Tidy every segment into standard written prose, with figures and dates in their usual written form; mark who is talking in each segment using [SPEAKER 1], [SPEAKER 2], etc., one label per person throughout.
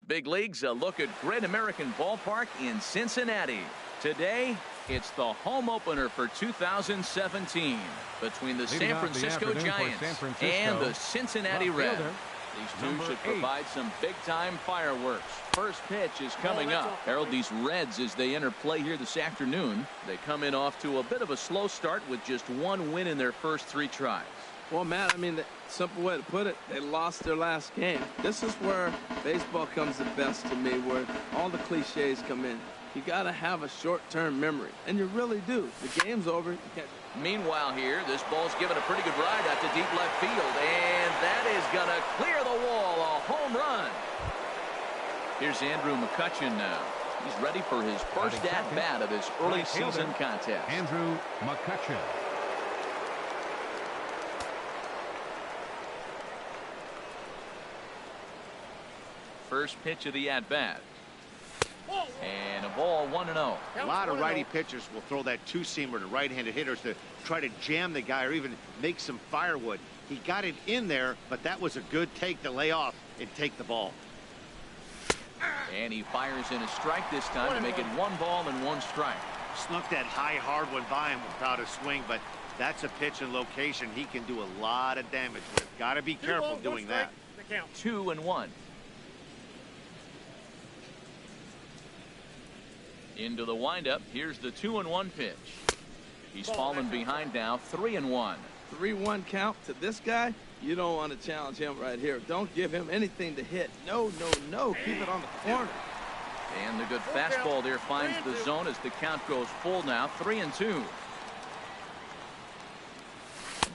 [SPEAKER 1] Big Leagues, a look at Great American Ballpark in Cincinnati. Today, it's the home opener for 2017 between the San Francisco Giants and the Cincinnati Reds. These two should provide some big-time fireworks. First pitch is coming up. Harold, these Reds, as they enter play here this afternoon, they come in off to a bit of a slow start with just one win in their first 3 tries.
[SPEAKER 2] Well, Matt, I mean, the simple way to put it, they lost their last game. This is where baseball comes the best to me, where all the cliches come in. You got to have a short-term memory, and you really do. The game's over. You can't...
[SPEAKER 1] Meanwhile here, this ball's given a pretty good ride out to deep left field, and that is going to clear the wall, a home run. Here's Andrew McCutchen now. He's ready for his first at-bat of this early season contest.
[SPEAKER 3] Andrew McCutchen.
[SPEAKER 1] First pitch of the at-bat. And a ball 1-0.
[SPEAKER 4] A lot of righty pitchers will throw that two-seamer to right-handed hitters to try to jam the guy or even make some firewood. He got it in there, but that was a good take to lay off and take the ball.
[SPEAKER 1] And he fires in a strike this time to make it 1 ball and 1 strike.
[SPEAKER 4] Snuck that high hard one by him without a swing, but that's a pitch and location he can do a lot of damage with. Got to be careful doing that.
[SPEAKER 1] 2-1. Into the windup. Here's the 2-1 pitch. He's fallen behind now. 3-1.
[SPEAKER 2] 3-1 count to this guy. You don't want to challenge him right here. Don't give him anything to hit. No, no, no. Keep it on the corner.
[SPEAKER 1] And the good fastball there finds the zone as the count goes full now. 3-2.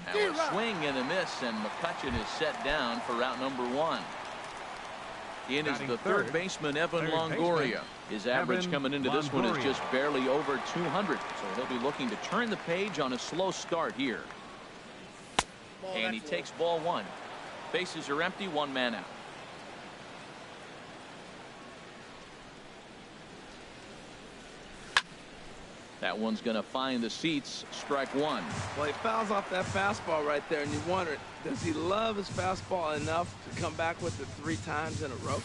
[SPEAKER 1] Now a swing and a miss, and McCutchen is set down for route number 1. In is the third baseman, Evan Longoria. His average coming into this one is just barely over 200. So he'll be looking to turn the page on a slow start here. And he takes ball 1. Bases are empty, 1 man out. That one's going to find the seats. Strike 1.
[SPEAKER 2] Well, he fouls off that fastball right there, and you wonder, does he love his fastball enough to come back with it 3 times in a row?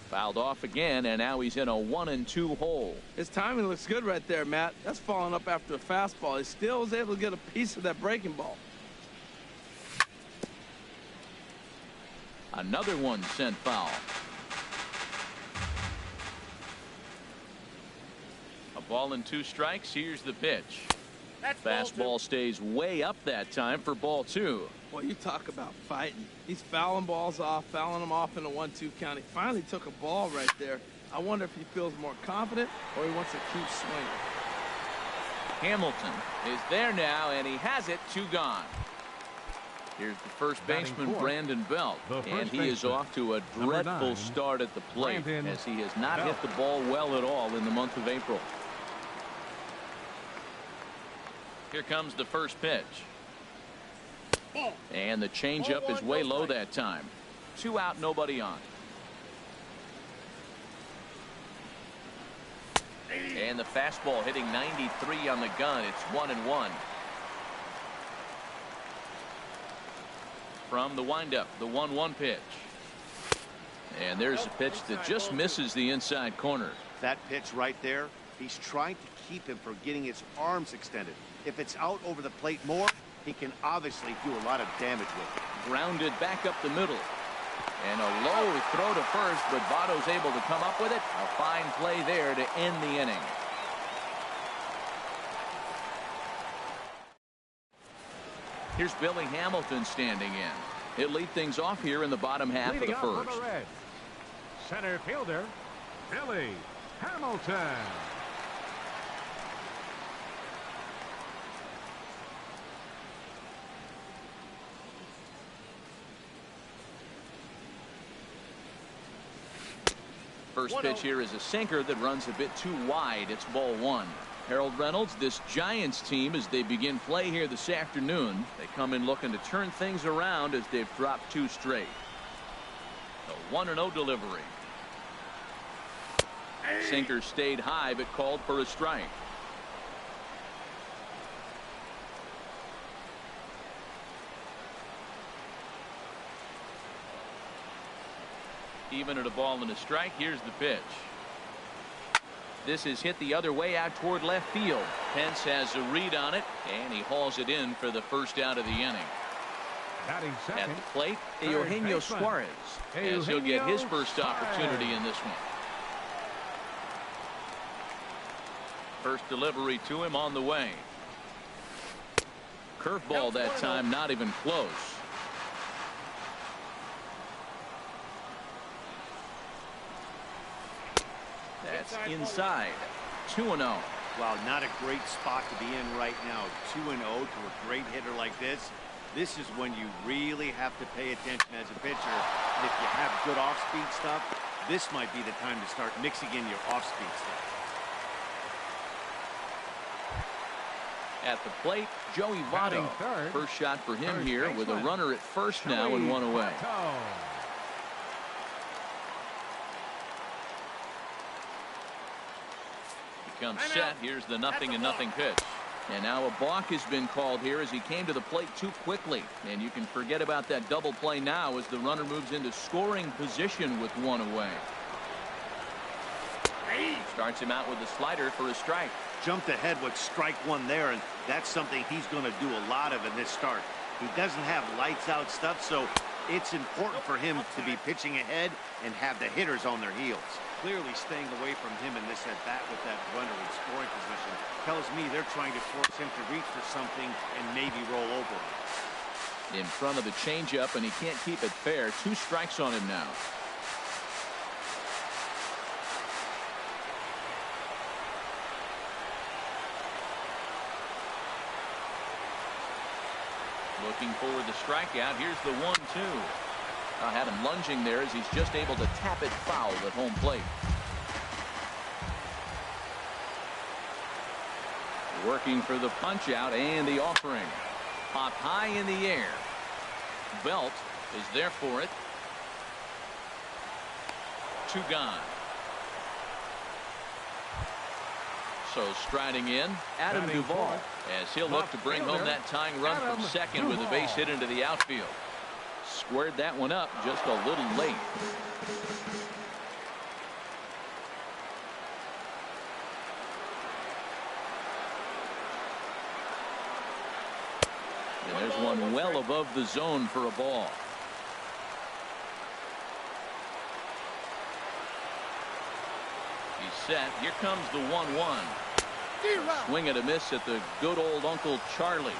[SPEAKER 1] Fouled off again, and now he's in a 1-2 hole.
[SPEAKER 2] His timing looks good right there, Matt. That's falling up after a fastball. He still was able to get a piece of that breaking ball.
[SPEAKER 1] Another one sent foul. A ball and 2 strikes. Here's the pitch. Fastball stays way up that time for ball 2.
[SPEAKER 2] Well, you talk about fighting. He's fouling balls off, fouling them off in a 1-2 count. He finally took a ball right there. I wonder if he feels more confident or he wants to keep swinging.
[SPEAKER 1] Hamilton is there now, and he has it. 2 gone. Here's the first baseman, Brandon Belt, and he is off to a dreadful start at the plate as he has not hit the ball well at all in the month of April. Here comes the first pitch. And the changeup is way low that time. 2 out, nobody on. And the fastball hitting 93 on the gun. It's 1-1. From the windup, the 1-1 pitch. And there's a pitch that just misses the inside corner.
[SPEAKER 4] That pitch right there, he's trying to keep him from getting his arms extended. If it's out over the plate more, he can obviously do a lot of damage with it.
[SPEAKER 1] Grounded back up the middle. And a low throw to first, but Votto's able to come up with it. A fine play there to end the inning. Here's Billy Hamilton standing in. He'll lead things off here in the bottom half of the first.
[SPEAKER 3] Center fielder, Billy Hamilton.
[SPEAKER 1] First pitch here is a sinker that runs a bit too wide. It's ball 1. Harold Reynolds, this Giants team, as they begin play here this afternoon, they come in looking to turn things around as they've dropped 2 straight. A 1-0 delivery. Sinker stayed high but called for a strike. Even at a ball and a strike, here's the pitch. This is hit the other way out toward left field. Pence has a read on it, and he hauls it in for the first out of the inning. At the plate, Eugenio Suarez, as he'll get his first opportunity in this one. First delivery to him on the way. Curveball that time, not even close. That's inside. 2-0.
[SPEAKER 4] Wow, not a great spot to be in right now. 2-0 to a great hitter like this. This is when you really have to pay attention as a pitcher. And if you have good off-speed stuff, this might be the time to start mixing in your off-speed stuff.
[SPEAKER 1] At the plate, Joey Votto. First shot for him here with a runner at first now and one away. Becomes set. Here's the 0-0 pitch. And now a balk has been called here as he came to the plate too quickly. And you can forget about that double play now as the runner moves into scoring position with one away. Starts him out with a slider for a strike.
[SPEAKER 4] Jumped ahead with strike one there, and that's something he's going to do a lot of in this start. He doesn't have lights out stuff, so it's important for him to be pitching ahead and have the hitters on their heels. Clearly staying away from him in this at bat with that runner in scoring position tells me they're trying to force him to reach for something and maybe roll over him.
[SPEAKER 1] In front of the changeup, and he can't keep it fair. 2 strikes on him now. Looking for the strikeout. Here's the 1-2. I had him lunging there as he's just able to tap it foul at home plate. Working for the punch out and the offering. Popped high in the air. Belt is there for it. 2 gone. So striding in, Adam Duvall, as he'll look to bring home that tying run from second with a base hit into the outfield. Squared that one up just a little late. And there's one well above the zone for a ball. He's set. Here comes the 1-1. Swing and a miss at the good old Uncle Charlie.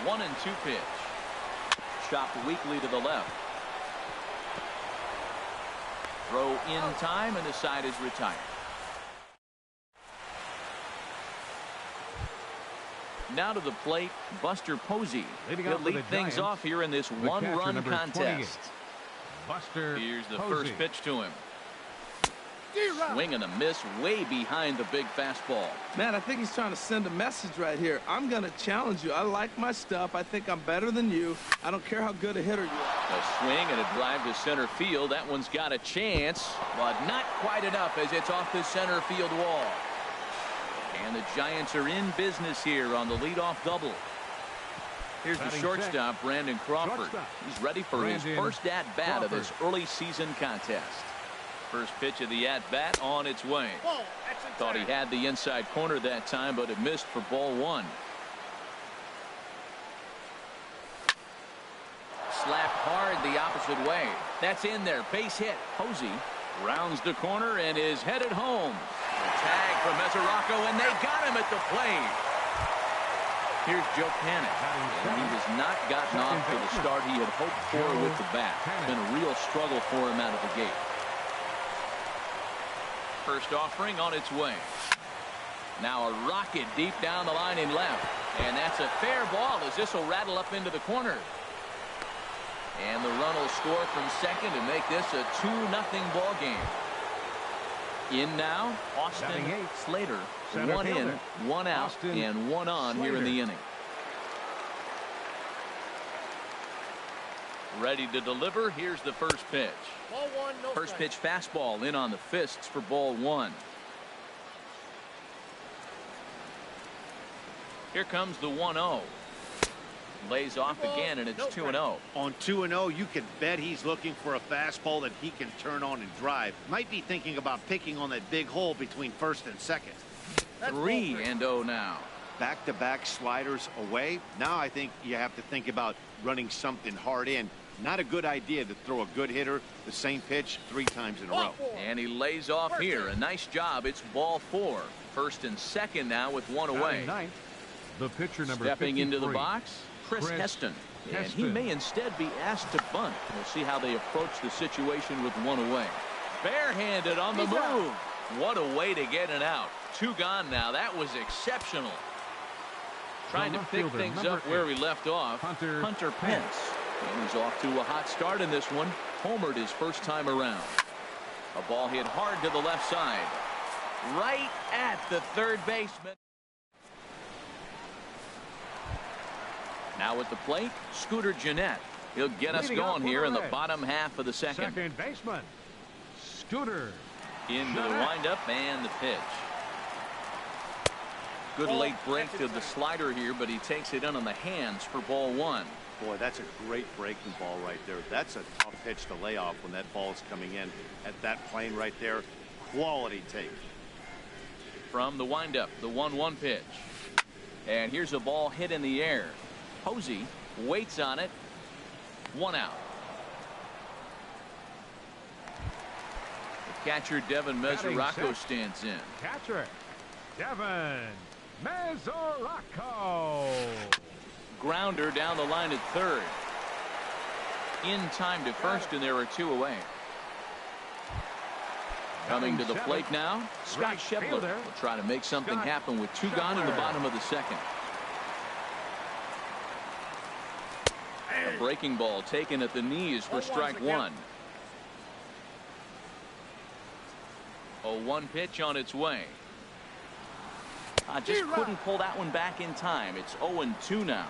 [SPEAKER 1] The 1-2 pitch. Chopped weakly to the left. Throw in time, and the side is retired. Now to the plate, Buster Posey. He'll lead things off here in this one-run contest. Here's the first pitch to him. Swing and a miss way behind the big fastball.
[SPEAKER 2] Man, I think he's trying to send a message right here. I'm going to challenge you. I like my stuff. I think I'm better than you. I don't care how good a hitter you are.
[SPEAKER 1] A swing and a drive to center field. That one's got a chance, but not quite enough as it's off the center field wall. And the Giants are in business here on the leadoff double. Here's the shortstop, Brandon Crawford. He's ready for his first at-bat of this early season contest. First pitch of the at-bat on its way. Thought he had the inside corner that time, but it missed for ball 1. Slapped hard the opposite way. That's in there. Base hit. Posey rounds the corner and is headed home. The tag from Mesoraco, and they got him at the plate. Here's Joe Panic, and he has not gotten off to the start he had hoped for with the bat. It's been a real struggle for him out of the gate. First offering on its way. Now a rocket deep down the line in left, and that's a fair ball as this will rattle up into the corner. And the run will score from second and make this a 2-0 ball game. In now, Austin Slater. 1 in, 1 out, and 1 on here in the inning. Ready to deliver. Here's the first pitch. First pitch fastball in on the fists for ball 1. Here comes the 1-0. Lays off again, and it's 2-0.
[SPEAKER 4] On 2-0, you can bet he's looking for a fastball that he can turn on and drive. Might be thinking about picking on that big hole between first and second.
[SPEAKER 1] 3-0 now.
[SPEAKER 4] Back-to-back sliders away. Now I think you have to think about running something hard in. Not a good idea to throw a good hitter the same pitch 3 times in a row.
[SPEAKER 1] And he lays off here. A nice job. It's ball 4. First and second now with 1 away.
[SPEAKER 3] The pitcher number
[SPEAKER 1] Stepping
[SPEAKER 3] 53.
[SPEAKER 1] into the box, Chris Heston. And he may instead be asked to bunt. We'll see how they approach the situation with 1 away. Barehanded on the move. What a way to get it out. 2 gone now. That was exceptional. Trying to pick things up where he left off. Hunter Pence. And he's off to a hot start in this one. Homered his first time around. A ball hit hard to the left side. Right at the third baseman. Now at the plate, Scooter Gennett. He'll get us going here in the bottom half of the second.
[SPEAKER 3] Second baseman, Scooter.
[SPEAKER 1] Into the windup and the pitch. Good late break to the slider here, but he takes it in on the hands for ball 1.
[SPEAKER 4] Boy, that's a great breaking ball right there. That's a tough pitch to lay off when that ball is coming in at that plane right there. Quality take.
[SPEAKER 1] From the windup, the 1-1 pitch. And here's a ball hit in the air. Posey waits on it. 1 out. The catcher Devin Mesoraco stands in.
[SPEAKER 3] Catcher Devin Mesoraco.
[SPEAKER 1] Grounder down the line at third. In time to first, and there are 2 away. Coming to the plate now, Scott Schebler will try to make something happen with 2 gone in the bottom of the second. A breaking ball taken at the knees for strike 1. A 1 pitch on its way. Just couldn't pull that one back in time. It's 0-2 now.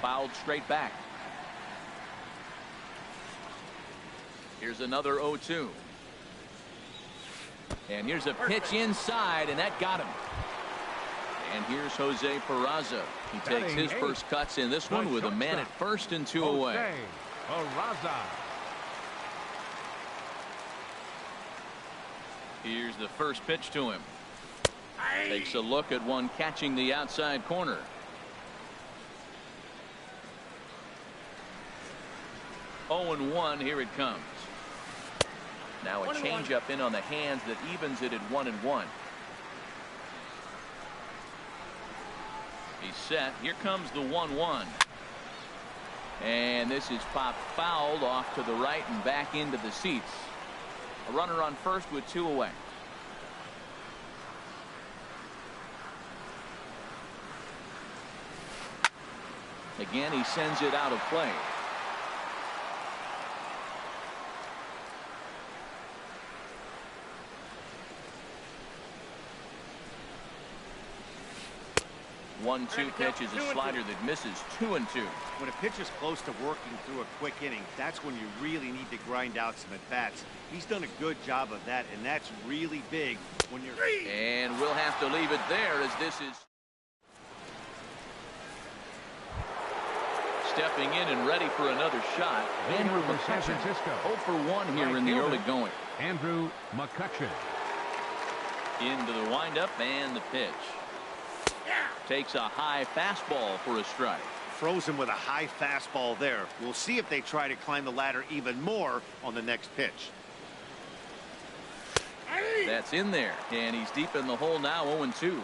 [SPEAKER 1] Fouled straight back. Here's another 0-2. And here's a pitch inside, and that got him. And here's Jose Peraza. He takes his first cuts in this one with a man at first and 2 away.
[SPEAKER 3] Peraza.
[SPEAKER 1] Here's the first pitch to him. Takes a look at one catching the outside corner. Oh, and 1. Here it comes. Now a changeup in on the hands that evens it at 1-1. He's set. Here comes the 1-1. And this is popped fouled off to the right and back into the seats. A runner on first with 2 away. Again, he sends it out of play. One-two pitch is a slider that misses 2-2.
[SPEAKER 4] When a pitch is close to working through a quick inning, that's when you really need to grind out some at-bats. He's done a good job of that, and that's really big when you're...
[SPEAKER 1] And we'll have to leave it there as this is... Stepping in and ready for another shot. Andrew McCutchen. 0 for 1 here in the early going.
[SPEAKER 3] Andrew McCutchen.
[SPEAKER 1] Into the windup and the pitch. Takes a high fastball for a strike.
[SPEAKER 4] Throws him with a high fastball there. We'll see if they try to climb the ladder even more on the next pitch.
[SPEAKER 1] That's in there, and he's deep in the hole now, 0-2.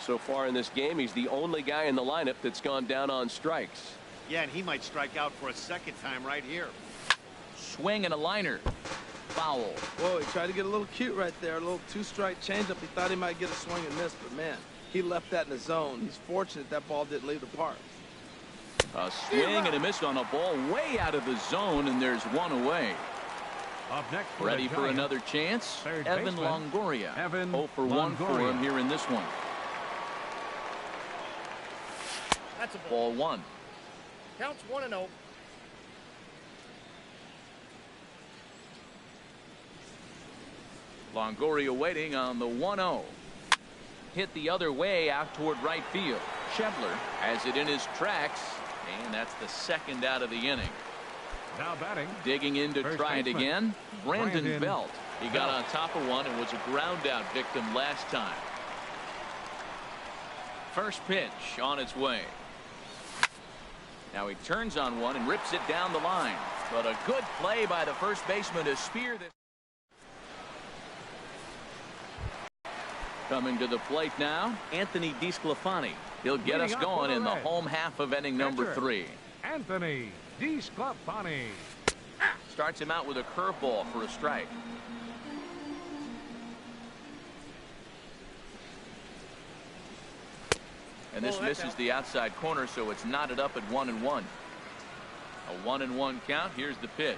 [SPEAKER 5] So far in this game, he's the only guy in the lineup that's gone down on strikes.
[SPEAKER 4] Yeah, and he might strike out for a second time right here.
[SPEAKER 1] Swing and a liner. Foul.
[SPEAKER 2] Whoa, he tried to get a little cute right there. A little 2-strike changeup. He thought he might get a swing and miss, but man, he left that in the zone. He's fortunate that ball didn't leave the park.
[SPEAKER 1] A swing and a miss on a ball way out of the zone, and there's 1 away.
[SPEAKER 3] Up next,
[SPEAKER 1] ready for another chance. Evan Longoria. 0 for 1 for him here in this one.
[SPEAKER 6] That's a
[SPEAKER 1] ball 1.
[SPEAKER 6] Counts 1-0.
[SPEAKER 1] Longoria waiting on the 1-0. hit the other way out toward right field. Schebler has it in his tracks, and that's the second out of the inning.
[SPEAKER 3] Now batting.
[SPEAKER 1] Digging in to
[SPEAKER 3] First
[SPEAKER 1] try it
[SPEAKER 3] baseman,
[SPEAKER 1] again. Brandon
[SPEAKER 3] Brandon
[SPEAKER 1] Belt. He got on top of one and was a ground out victim last time. First pitch on its way. Now he turns on one and rips it down the line. But a good play by the first baseman to spear this. Coming to the plate now, Anthony DeSclafani. He'll get us going in the home half of inning number 3.
[SPEAKER 3] Anthony DeSclafani.
[SPEAKER 1] Starts him out with a curveball for a strike. And this misses the outside corner, so it's knotted up at 1-1. A 1-1 count. Here's the pitch.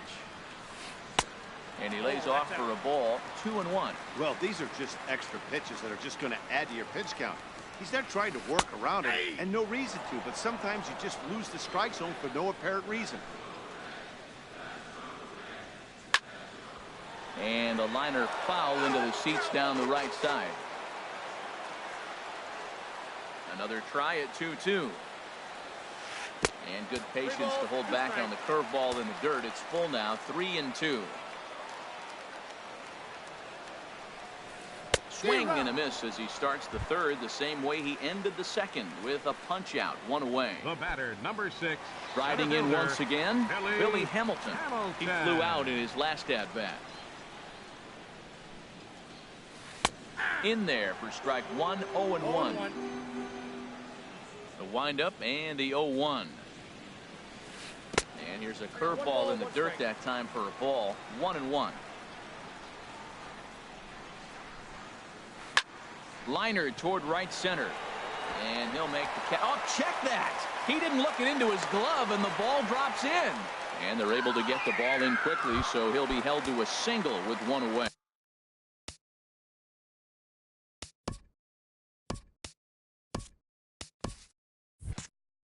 [SPEAKER 1] And he lays off for a ball. 2-1.
[SPEAKER 4] Well, these are just extra pitches that are just going to add to your pitch count. He's not trying to work around it, and no reason to, but sometimes you just lose the strike zone for no apparent reason.
[SPEAKER 1] And a liner foul into the seats down the right side. Another try at 2-2. And good patience to hold back on the curveball in the dirt. It's full now, 3-2. Swing and a miss as he starts the third the same way he ended the second, with a punch out, 1 away.
[SPEAKER 3] The batter, number 6.
[SPEAKER 1] Riding in once again, Billy Hamilton. He
[SPEAKER 3] Hamilton.
[SPEAKER 1] flew out in his last at bat. In there for strike 1, 0-1. The windup and the 0-1. And here's a curveball in the dirt that time for a ball. 1-1. Liner toward right center. And he'll make the catch. Oh, check that! He didn't look it into his glove, and the ball drops in. And they're able to get the ball in quickly, so he'll be held to a single with 1 away.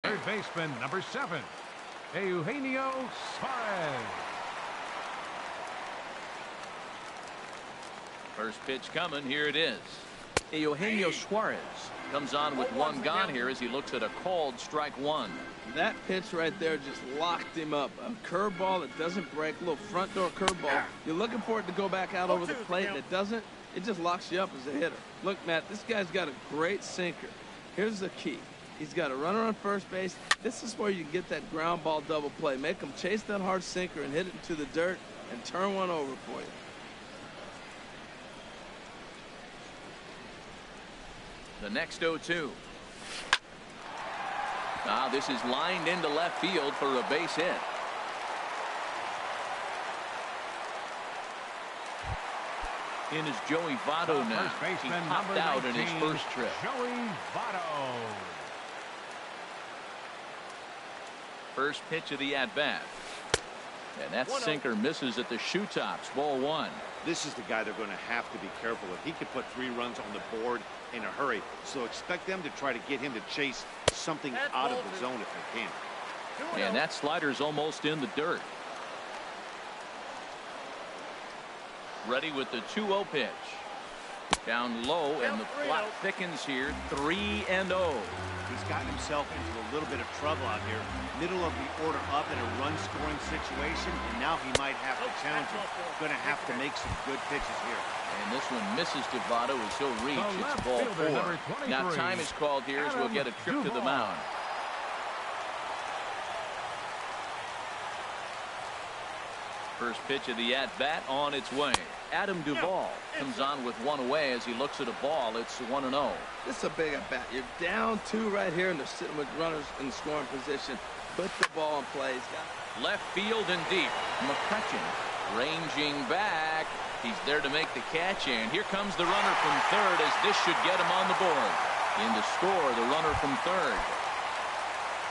[SPEAKER 3] Third baseman, number 7. Eugenio Suarez.
[SPEAKER 1] First pitch coming. Here it is. Eugenio Suarez comes on with 1 gone here as he looks at a called strike 1.
[SPEAKER 2] That pitch right there just locked him up. A curveball that doesn't break, a little front door curveball. You're looking for it to go back out over the plate, and it doesn't. It just locks you up as a hitter. Look, Matt, this guy's got a great sinker. Here's the key. He's got a runner on first base. This is where you get that ground ball double play. Make him chase that hard sinker and hit it into the dirt and turn one over for you.
[SPEAKER 1] The next 0-2. Now this is lined into left field for a base hit. In is Joey Votto now. He popped out in his first trip.
[SPEAKER 3] Joey Votto.
[SPEAKER 1] First pitch of the at-bat. And that sinker misses at the shoe tops. Ball 1.
[SPEAKER 4] This is the guy they're going to have to be careful with. He could put 3 runs on the board in a hurry, so expect them to try to get him to chase something out of the zone if they can.
[SPEAKER 1] And that slider's almost in the dirt. Ready with the 2-0 pitch. Down low, and the plot thickens here. 3-0.
[SPEAKER 4] He's gotten himself into a little bit of trouble out here. Middle of the order up in a run-scoring situation, and now he might have to challenge him. Going to have to make some good pitches here.
[SPEAKER 1] And this one misses to Votto as he'll reach. It's ball 4. Now time is called here as we'll get a trip to the mound. First pitch of the at-bat on its way. Adam Duvall comes on with 1 away as he looks at a ball. It's 1-0.
[SPEAKER 2] This is a big at-bat. You're down 2 right here, and they're sitting with runners in scoring position. Put the ball in play.
[SPEAKER 1] Left field and deep. McCutcheon ranging back. He's there to make the catch, and here comes the runner from third as this should get him on the board. In to score, the runner from third.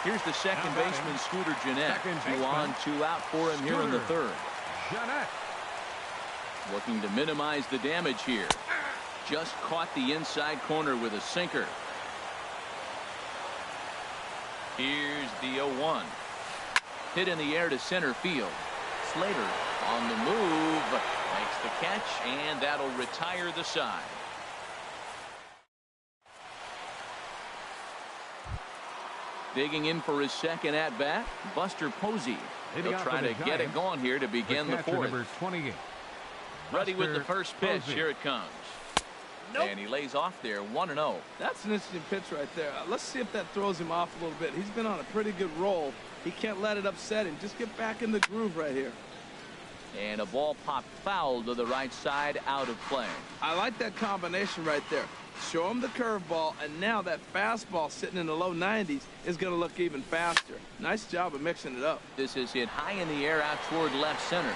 [SPEAKER 1] Here's the second baseman, Scooter Gennett. 2 on, 2 out for him here in the third.
[SPEAKER 3] Gennett.
[SPEAKER 1] Looking to minimize the damage here. Just caught the inside corner with a sinker. Here's the 0-1. Hit in the air to center field. Slater on the move. Makes the catch, and that'll retire the side. Digging in for his second at-bat, Buster Posey. He'll try to get it going here to begin the fourth.
[SPEAKER 3] Number 28.
[SPEAKER 1] Ready with the first pitch.
[SPEAKER 3] Posey.
[SPEAKER 1] Here it comes.
[SPEAKER 6] Nope.
[SPEAKER 1] And he lays off there, 1-0.
[SPEAKER 2] That's an interesting pitch right there. Let's see if that throws him off a little bit. He's been on a pretty good roll. He can't let it upset him. Just get back in the groove right here.
[SPEAKER 1] And a ball popped foul to the right side, out of play.
[SPEAKER 2] I like that combination right there. Show him the curveball, and now that fastball sitting in the low 90s is going to look even faster. Nice job of mixing it up.
[SPEAKER 1] This is hit high in the air out toward left center.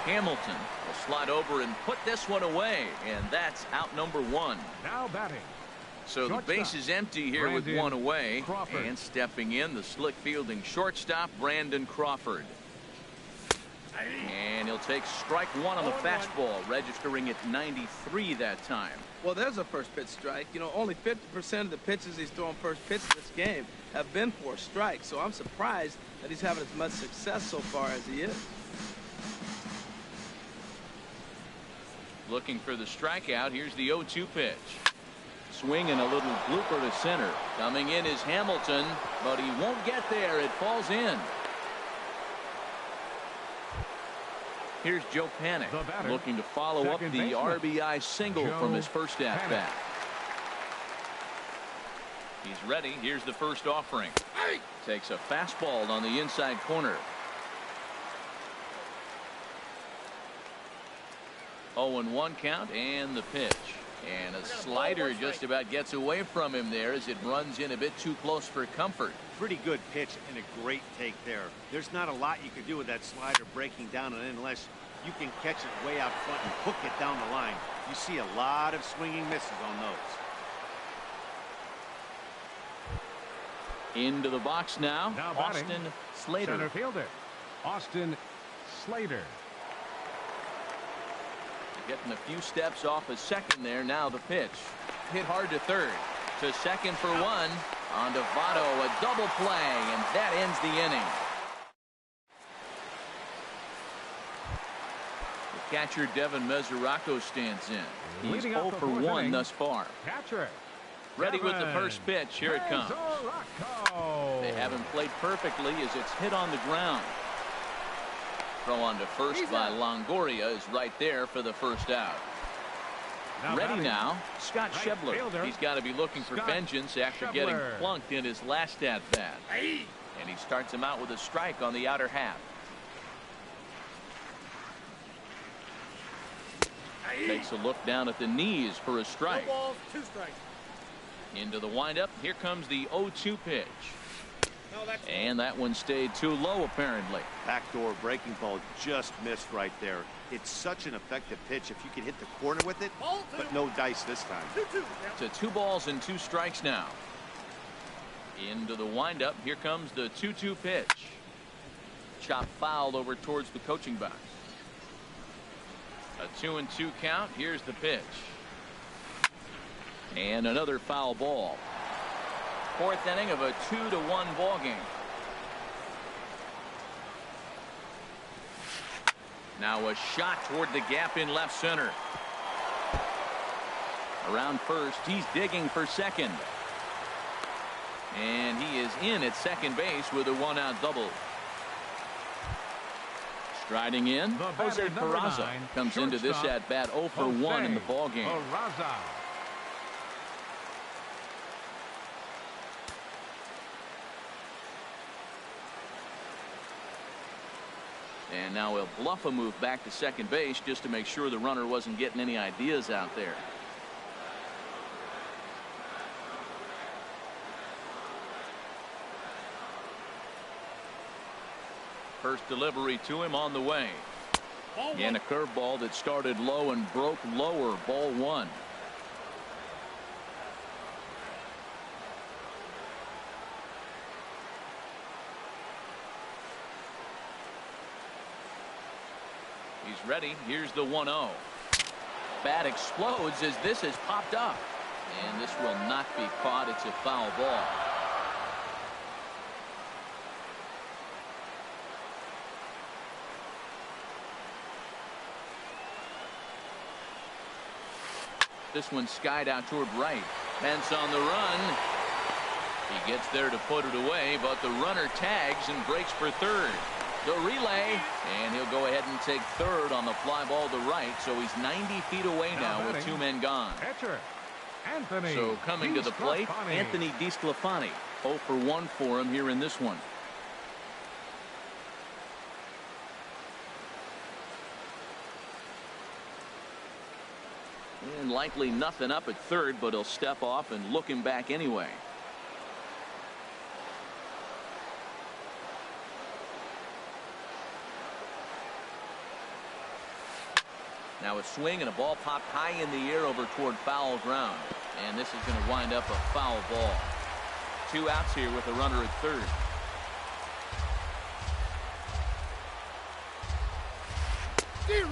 [SPEAKER 1] Hamilton will slide over and put this one away, and that's out number one.
[SPEAKER 3] Now batting.
[SPEAKER 1] So
[SPEAKER 3] Shortstop.
[SPEAKER 1] The base is empty here
[SPEAKER 3] Brandon
[SPEAKER 1] with one away.
[SPEAKER 3] Crawford.
[SPEAKER 1] And stepping in, the slick fielding shortstop, Brandon Crawford. And he'll take strike one on the fastball, registering at 93 that time.
[SPEAKER 2] Well, there's a first pitch strike. You know, only 50% of the pitches he's throwing first pitch in this game have been for a strike. So I'm surprised that he's having as much success so far as he is.
[SPEAKER 1] Looking for the strikeout. Here's the 0-2 pitch. Swinging a little blooper to center. Coming in is Hamilton, but he won't get there. It falls in. Here's Joe Panik looking to follow up the RBI single from his first at-bat. He's ready. Here's the first offering. Takes a fastball on the inside corner. 0-1 count and the pitch. And a slider just about gets away from him there as it runs in a bit too close for comfort.
[SPEAKER 4] Pretty good pitch and a great take there. There's not a lot you can do with that slider breaking down and in unless you can catch it way out front and hook it down the line. You see a lot of swinging misses on those.
[SPEAKER 1] Into the box now, Austin Slater.
[SPEAKER 3] Center fielder, Austin Slater.
[SPEAKER 1] Getting a few steps off a second there. Now the pitch. Hit hard to third. To second for one. On to Votto, a double play, and that ends the inning. The catcher Devin Mesoraco stands in. He's 0 for 1 thus far.
[SPEAKER 3] Catcher.
[SPEAKER 1] Ready with the first pitch. Here it comes. They haven't played perfectly as it's hit on the ground. Throw on to first by Longoria is right there for the first out. Ready now, Scott Schebler. He's got to be looking for vengeance after getting plunked in his last at-bat. And he starts him out with a strike on the outer half. Takes a look down at the knees for a strike.
[SPEAKER 6] 2 balls, 2 strikes.
[SPEAKER 1] Into the windup. Here comes the 0-2 pitch.
[SPEAKER 6] No, that's
[SPEAKER 1] And that one stayed too low, apparently.
[SPEAKER 4] Backdoor breaking ball just missed right there. It's such an effective pitch if you can hit the corner with it, but no dice this time.
[SPEAKER 6] 2-2.
[SPEAKER 1] To 2 balls and 2 strikes now. Into the windup. Here comes the 2-2 pitch. Chop fouled over towards the coaching box. A 2-2 count. Here's the pitch. And another foul ball. 4th inning of a 2-1 ball game. Now a shot toward the gap in left center. Around first, he's digging for second. And he is in at second base with a 1-out double. Striding in, Jose Peraza comes into this at bat 0 for 1 in the ball game. And now he'll bluff a move back to second base just to make sure the runner wasn't getting any ideas out there. First delivery to him on the way. And a curveball that started low and broke lower. Ball 1. He's ready. Here's the 1-0. Bat explodes as this has popped up. And this will not be caught. It's a foul ball. This one skied out toward right. Pence on the run. He gets there to put it away, but the runner tags and breaks for third. The relay, and he'll go ahead and take third on the fly ball to right, so he's 90 feet away now with 2 men gone.
[SPEAKER 3] Catcher, Anthony.
[SPEAKER 1] So coming to the plate, Anthony DeSclafani. 0 for 1 for him here in this one. And likely nothing up at third, but he'll step off and look him back anyway. Now a swing and a ball popped high in the air over toward foul ground. And this is going to wind up a foul ball. 2 outs here with a runner at third.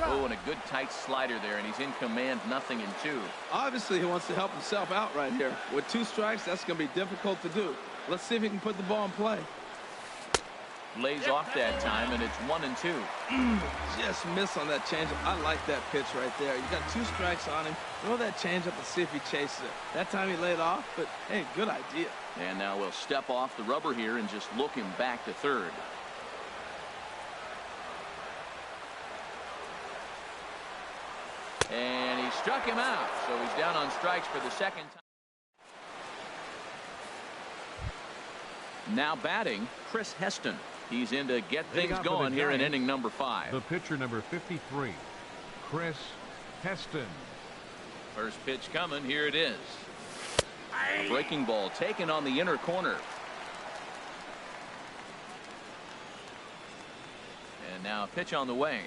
[SPEAKER 1] Oh, and a good tight slider there, and he's in command, 0-2.
[SPEAKER 2] Obviously, he wants to help himself out right here. With 2 strikes, that's going to be difficult to do. Let's see if he can put the ball in play.
[SPEAKER 1] Lays off that time, and it's 1-2.
[SPEAKER 2] Just miss on that changeup. I like that pitch right there. You got 2 strikes on him. Throw that changeup and see if he chases it. That time he laid off, but hey, good idea.
[SPEAKER 1] And now we'll step off the rubber here and just look him back to third. And he struck him out, so he's down on strikes for the second time. Now batting, Chris Heston. He's in to get things going here in inning number 5.
[SPEAKER 3] The pitcher, number 53, Chris Heston.
[SPEAKER 1] First pitch coming. Here it is. A breaking ball taken on the inner corner. And now a pitch on the way.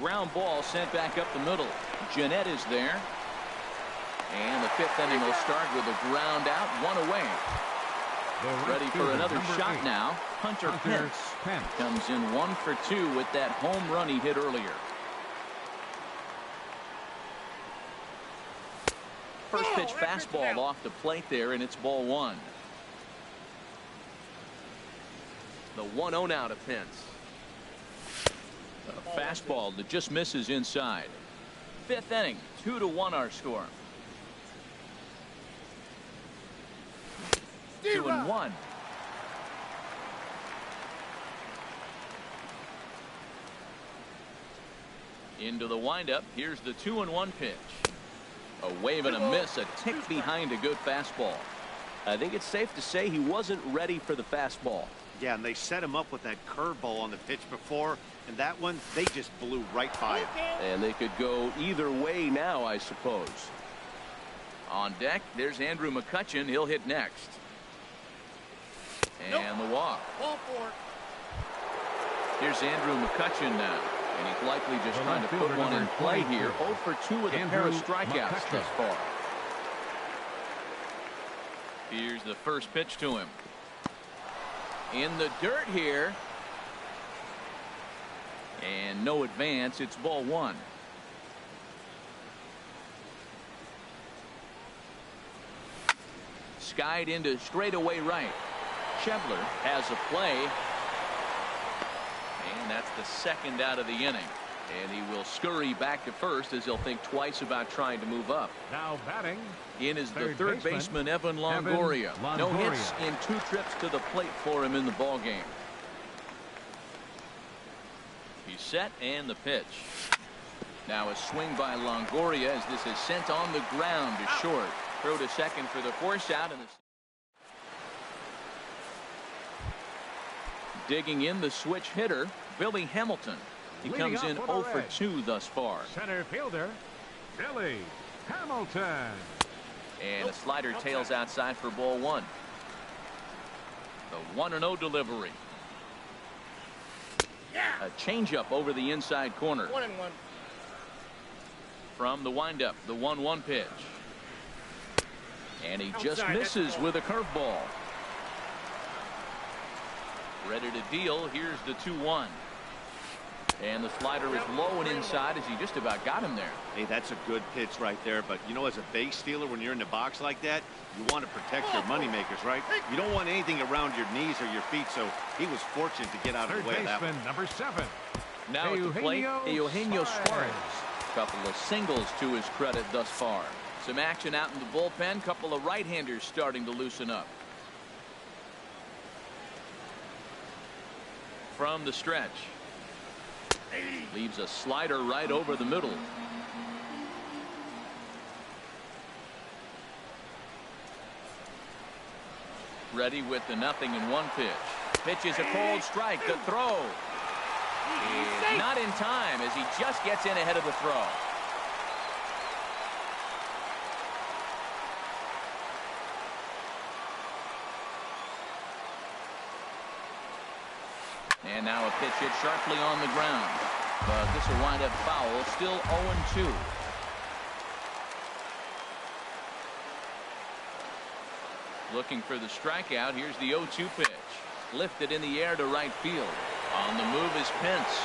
[SPEAKER 1] Ground ball sent back up the middle. Jeanette is there. And the 5th inning will start with a ground out, 1 away. Ready for another shot now. Hunter Pence comes in 1 for 2 with that home run he hit earlier. First pitch fastball off the plate there, and it's ball 1. The 1-0 now to Pence. A fastball that just misses inside. 5th inning, 2-1 our score. 2-1. Into the windup. Here's the 2-1 pitch. A wave and a miss, a tick behind a good fastball.
[SPEAKER 5] I think it's safe to say he wasn't ready for the fastball.
[SPEAKER 4] Yeah, and they set him up with that curveball on the pitch before, and that one, they just blew right by him.
[SPEAKER 5] And they could go either way now, I suppose.
[SPEAKER 1] On deck, there's Andrew McCutchen. He'll hit next. And the walk.
[SPEAKER 6] Ball 4.
[SPEAKER 1] Here's Andrew McCutchen now. And he's likely just trying to put one in play here. 0 for 2 with a pair of strikeouts thus far. Here's the first pitch to him. In the dirt here. And no advance. It's ball 1. Skied into straightaway right. Schebler has a play. And that's the 2nd out of the inning. And he will scurry back to first as he'll think twice about trying to move up.
[SPEAKER 3] Now batting.
[SPEAKER 1] In is the third baseman, Evan Longoria. No hits in 2 trips to the plate for him in the ballgame. He's set and the pitch. Now a swing by Longoria as this is sent on the ground to short. Throw to second for the force out. And digging in the switch hitter, Billy Hamilton. He comes in 0 for 2 thus far.
[SPEAKER 3] Center fielder, Billy Hamilton.
[SPEAKER 1] And a slider tails outside for ball 1. The 1-0 delivery. A changeup over the inside corner.
[SPEAKER 6] 1-1.
[SPEAKER 1] From the windup, the 1-1 pitch. And he just misses with a curveball. Ready to deal. Here's the 2-1. And the slider is low and inside as he just about got him there.
[SPEAKER 4] Hey, that's a good pitch right there. But, you know, as a base stealer, when you're in the box like that, you want to protect your moneymakers, right? You don't want anything around your knees or your feet, so he was fortunate to get out of the way of that one.
[SPEAKER 3] Number 7.
[SPEAKER 1] Now at the plate, Eugenio Suarez. A couple of singles to his credit thus far. Some action out in the bullpen. Couple of right-handers starting to loosen up. From the stretch. Leaves a slider right over the middle. Ready with the 0-1 pitch. Pitches a cold strike. The throw is not in time as he just gets in ahead of the throw. And now a pitch hit sharply on the ground. But this will wind up foul. Still 0-2. Looking for the strikeout. Here's the 0-2 pitch. Lifted in the air to right field. On the move is Pence.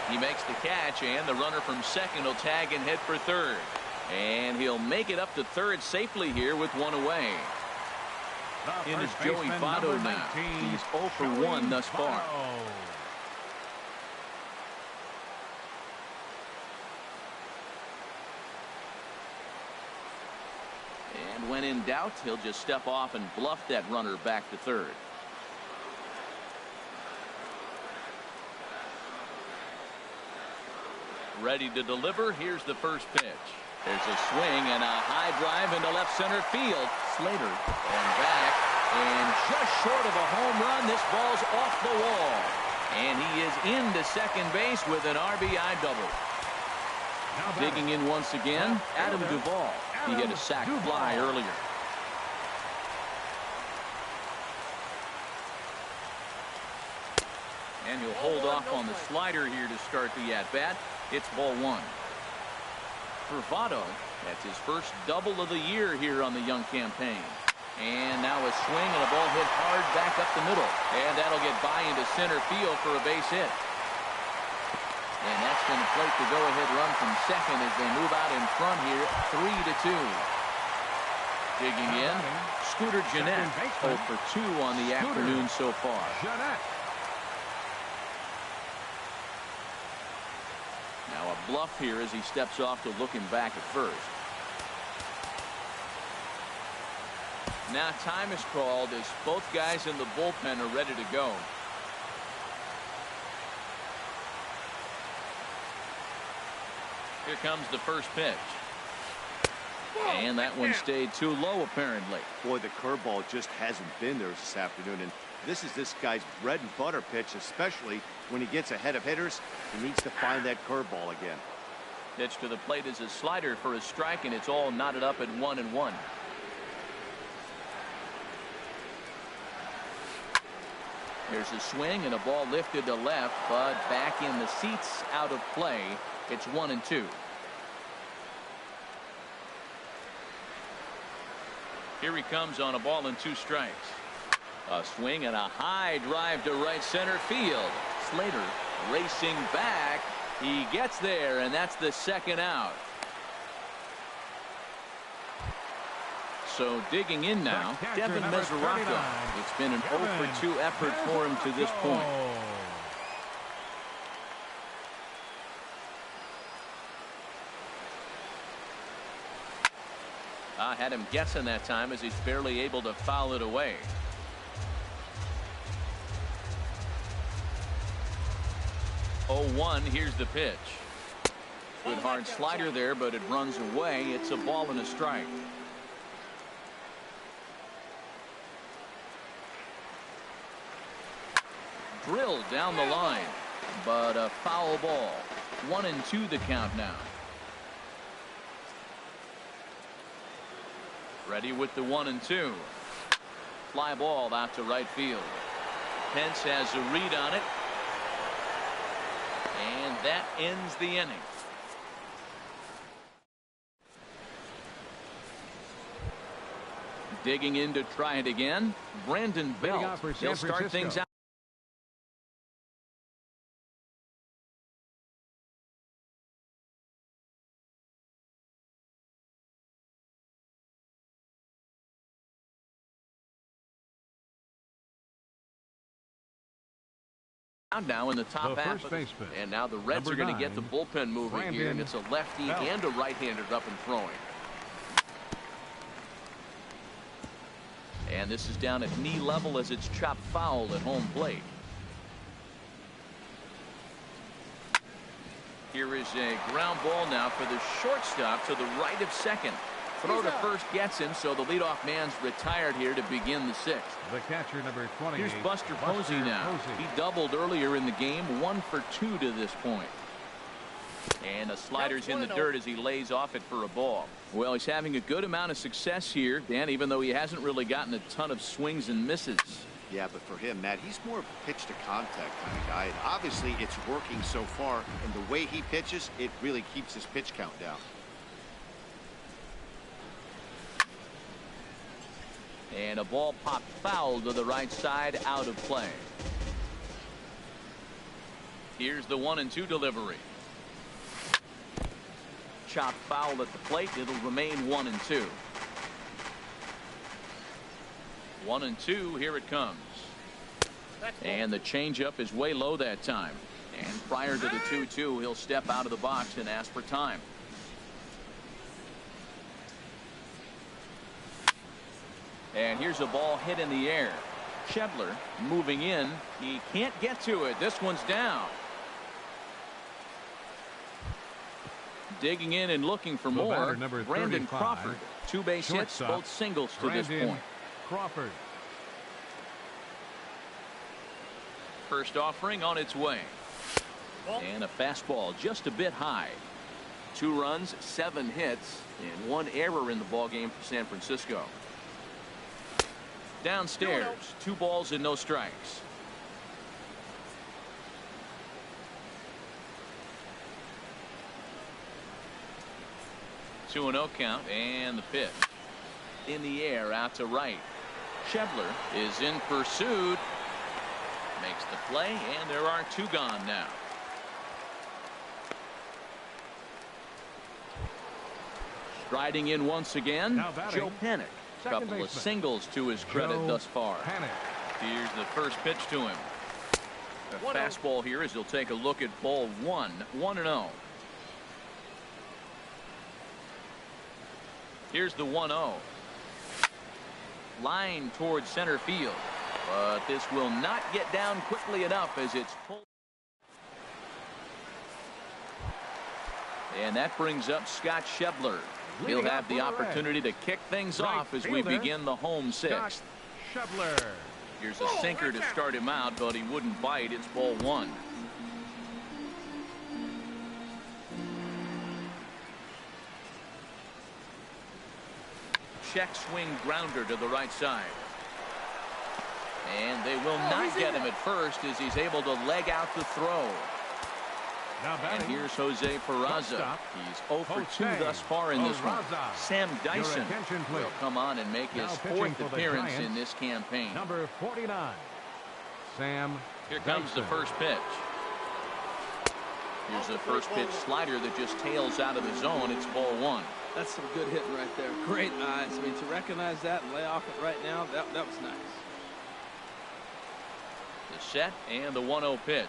[SPEAKER 1] He makes the catch, and the runner from second will tag and head for third. And he'll make it up to third safely here with one away. In is Joey Votto now. He's 0 for 1 thus far. And when in doubt, he'll just step off and bluff that runner back to third. Ready to deliver. Here's the first pitch. There's a swing and a high drive into left center field. Slater and back, and just short of a home run. This ball's off the wall, and he is into second base with an RBI double. Digging in once again, Adam Duvall. He had a sac fly earlier. And he'll hold off on the slider here to start the at-bat. It's ball 1. For Votto, that's his first double of the year here on the young campaign. And now a swing and a ball hit hard back up the middle. And that'll get by into center field for a base hit. And that's going to plate the go-ahead run from second as they move out in front here, 3-2. Digging in, Scooter Gennett, 0 for 2 on the afternoon so far. Now a bluff here as he steps off to looking back at first. Now time is called as both guys in the bullpen are ready to go. Here comes the first pitch. And that one stayed too low apparently.
[SPEAKER 4] Boy, the curveball just hasn't been there this afternoon, and this is this guy's bread and butter pitch, especially when he gets ahead of hitters. He needs to find that curveball again.
[SPEAKER 1] Pitch to the plate is a slider for a strike, and it's all knotted up at 1-1. There's a swing and a ball lifted to left, but back in the seats, out of play. It's 1-2. Here he comes on a ball and 2 strikes. A swing and a high drive to right center field. Slater racing back. He gets there, and that's the second out. So digging in now, Devin Mesoraco. It's been an 0 for 2 effort for him to this point. I had him guessing that time as he's barely able to foul it away. Oh, 1. Here's the pitch. Good hard slider there, but it runs away. It's a ball and a strike. Drilled down the line, but a foul ball. 1-2 the count now. Ready with the 1-2. Fly ball out to right field. Pence has a read on it. And that ends the inning. Digging in to try it again. Brandon Belt. He'll start things out. Now in the top half, and now the Reds are going to get the bullpen moving here, and it's a lefty and a right-hander up and throwing. And this is down at knee level as it's chopped foul at home plate. Here is a ground ball now for the shortstop to the right of second. Throw to first gets him, so the leadoff man's retired here to begin the sixth.
[SPEAKER 3] The catcher, number 28.
[SPEAKER 1] Here's Buster Posey now. He doubled earlier in the game, 1 for 2 to this point. And the slider's in the dirt as he lays off it for a ball. Well, he's having a good amount of success here, Dan, even though he hasn't really gotten a ton of swings and misses.
[SPEAKER 4] Yeah, but for him, Matt, he's more of a pitch to contact kind of guy. And obviously, it's working so far. And the way he pitches, it really keeps his pitch count down.
[SPEAKER 1] And a ball popped foul to the right side, out of play. Here's the 1-2 delivery. Chopped foul at the plate. It'll remain 1-2. 1-2. Here it comes. And the changeup is way low that time. And prior to the 2-2, he'll step out of the box and ask for time. And here's a ball hit in the air. Shebler moving in. He can't get to it. This one's down. Digging in and looking for more. Brandon Crawford. 2 base hits, both singles to this point.
[SPEAKER 3] Crawford.
[SPEAKER 1] First offering on its way. And a fastball just a bit high. 2 runs, 7 hits, and 1 error in the ballgame for San Francisco. Downstairs, 2 balls and no strikes. Two and 0 count, and the pitch in the air out to right. Shebler is in pursuit, makes the play, and there are 2 gone now. Striding in once again, Joe Panik. Couple of singles to his credit thus far. Here's the first pitch to him. A fastball here as he'll take a look at ball 1. 1-0. Here's the 1-0. Line towards center field, but this will not get down quickly enough as it's pulled. And that brings up Scott Shebler. He'll have the opportunity to kick things off as we begin the home 6th.
[SPEAKER 3] Shebler.
[SPEAKER 1] Here's a sinker to start him out, but he wouldn't bite. It's ball 1. Check swing grounder to the right side. And they will not get him at first as he's able to leg out the throw. And here's Jose Peraza. He's 0 for 2 thus far in this one. Sam Dyson will come on and make his 4th appearance in this campaign.
[SPEAKER 3] Number 49. Sam.
[SPEAKER 1] Here comes the first pitch. Here's the first pitch slider that just tails out of the zone. It's ball 1.
[SPEAKER 2] That's some good hitting right there. Great eyes. I mean, to recognize that and lay off it right now, that was nice.
[SPEAKER 1] The set and the 1-0 pitch.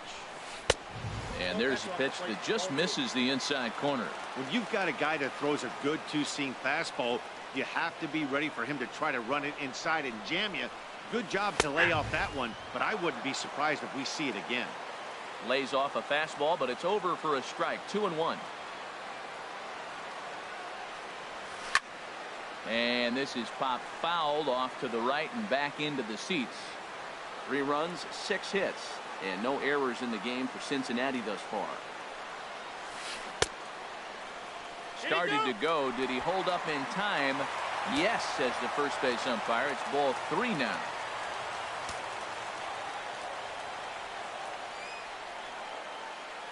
[SPEAKER 1] And there's a pitch that just misses the inside corner.
[SPEAKER 4] When you've got a guy that throws a good 2-seam fastball, you have to be ready for him to try to run it inside and jam you. Good job to lay off that one, but I wouldn't be surprised if we see it again.
[SPEAKER 1] Lays off a fastball, but it's over for a strike. 2-1. And this is popped fouled off to the right and back into the seats. 3 runs, 6 hits. And no errors in the game for Cincinnati thus far. Started to go. Did he hold up in time? Yes, says the first base umpire. It's ball 3 now.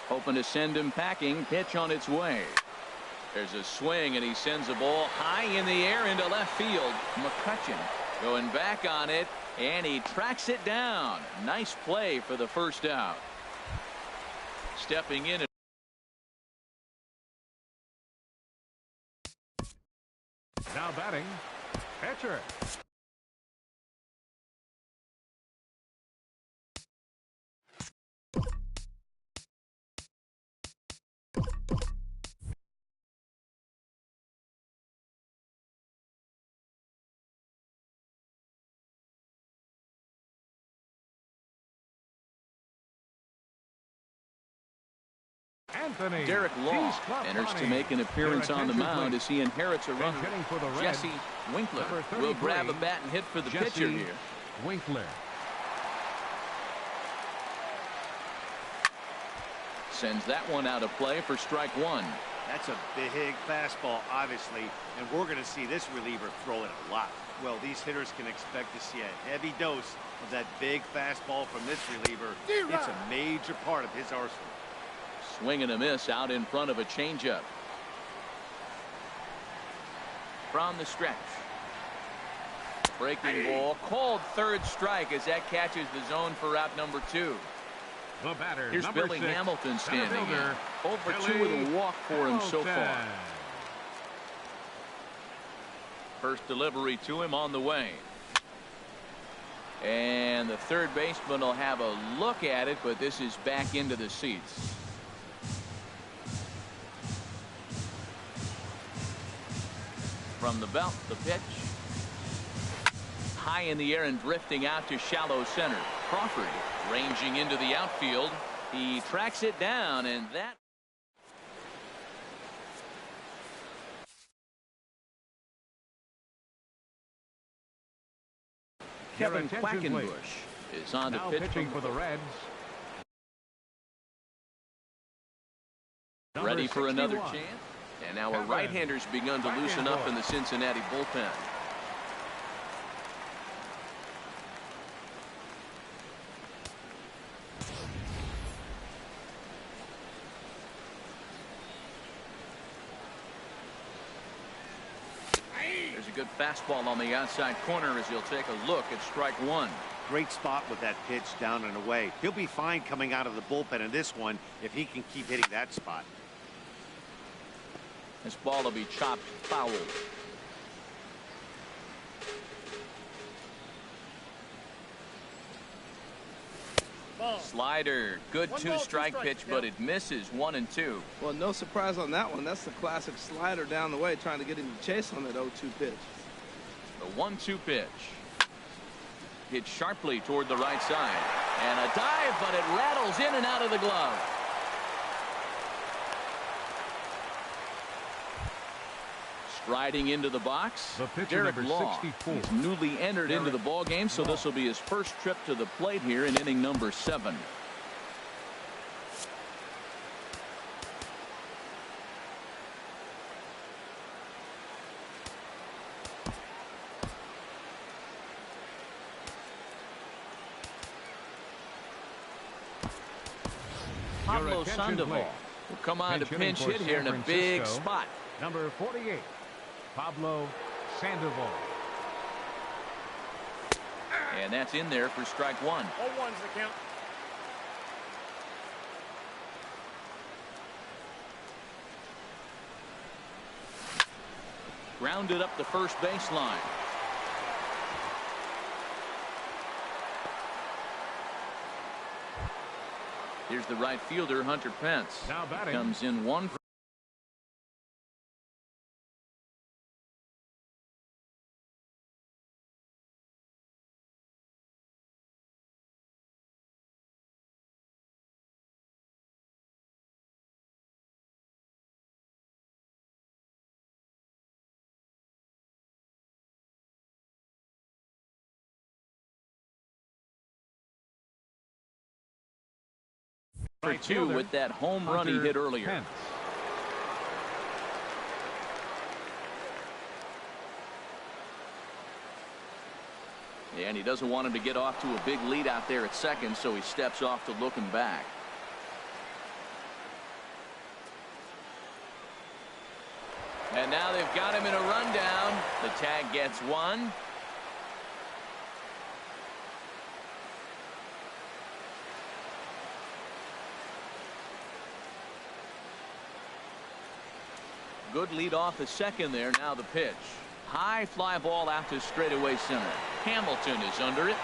[SPEAKER 1] Hoping to send him packing. Pitch on its way. There's a swing, and he sends a ball high in the air into left field. McCutcheon going back on it. And he tracks it down. Nice play for the first out. Stepping in.
[SPEAKER 3] Now batting, pitcher. Anthony.
[SPEAKER 1] Derek Law enters to make an appearance on the mound as he inherits a runner. Jesse Winkler will grab a bat and hit for the pitcher here.
[SPEAKER 3] Winkler.
[SPEAKER 1] Sends that one out of play for strike one.
[SPEAKER 4] That's a big fastball, obviously, and we're going to see this reliever throw it a lot. Well, these hitters can expect to see a heavy dose of that big fastball from this reliever. It's a major part of his arsenal.
[SPEAKER 1] Swing and a miss out in front of a changeup. From the stretch. Breaking ball, called third strike as that catches the zone for out number 2.
[SPEAKER 3] The batter,
[SPEAKER 1] here's Billy
[SPEAKER 3] 6,
[SPEAKER 1] Hamilton standing in. Over
[SPEAKER 3] Billy
[SPEAKER 1] 2 with a walk for him so far. First delivery to him on the way. And the third baseman will have a look at it, but this is back into the seats. From the belt, the pitch. High in the air and drifting out to shallow center. Crawford ranging into the outfield. He tracks it down, and that Kevin Quackenbush is on the pitch
[SPEAKER 3] pitching for the Reds.
[SPEAKER 1] Ready for another chance. And now a right-hander's begun to loosen up in the Cincinnati bullpen. There's a good fastball on the outside corner as he'll take a look at strike one.
[SPEAKER 4] Great spot with that pitch down and away. He'll be fine coming out of the bullpen in this one if he can keep hitting that spot.
[SPEAKER 1] This ball will be chopped foul. Slider, good two-strike pitch, but it misses 1 and 2.
[SPEAKER 2] Well, no surprise on that one. That's the classic slider down the way, trying to get him to chase on that 0-2 pitch.
[SPEAKER 1] The 1-2 pitch. Hit sharply toward the right side. And a dive, but it rattles in and out of the glove. Striding into the box, Derek Law. He's newly entered into the ball game, so this will be his first trip to the plate here in inning number 7. Pablo Sandoval will come on to pinch hit here in a big spot.
[SPEAKER 3] Number 48, Pablo Sandoval.
[SPEAKER 1] And that's in there for strike one.
[SPEAKER 6] 0-1's the count.
[SPEAKER 1] Grounded up the first baseline. Here's the right fielder, Hunter Pence.
[SPEAKER 3] Now batting.
[SPEAKER 1] Comes in one. For 2 with that home run he hit earlier.
[SPEAKER 3] Pence.
[SPEAKER 1] And he doesn't want him to get off to a big lead out there at second, so he steps off to look him back. And now they've got him in a rundown. The tag gets 1. Good lead off the second there. Now the pitch. High fly ball out to straightaway center. Hamilton is under it.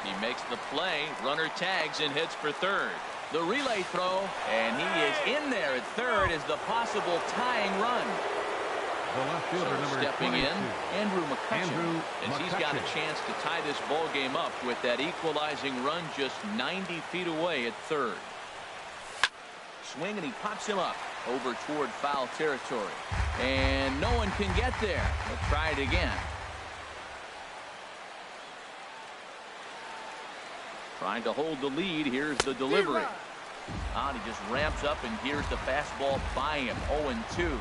[SPEAKER 1] He makes the play. Runner tags and hits for third. The relay throw, and he is in there at third as the possible tying run.
[SPEAKER 3] The left fielder, number
[SPEAKER 1] Stepping
[SPEAKER 3] 22.
[SPEAKER 1] in, Andrew McCutcheon, as he's got a chance to tie this ball game up with that equalizing run just 90 feet away at third. swing, and he pops him up over toward foul territory. And no one can get there. Let's try it again. Trying to hold the lead. Here's the delivery. And he just ramps up, and here's the fastball by him. 0-2.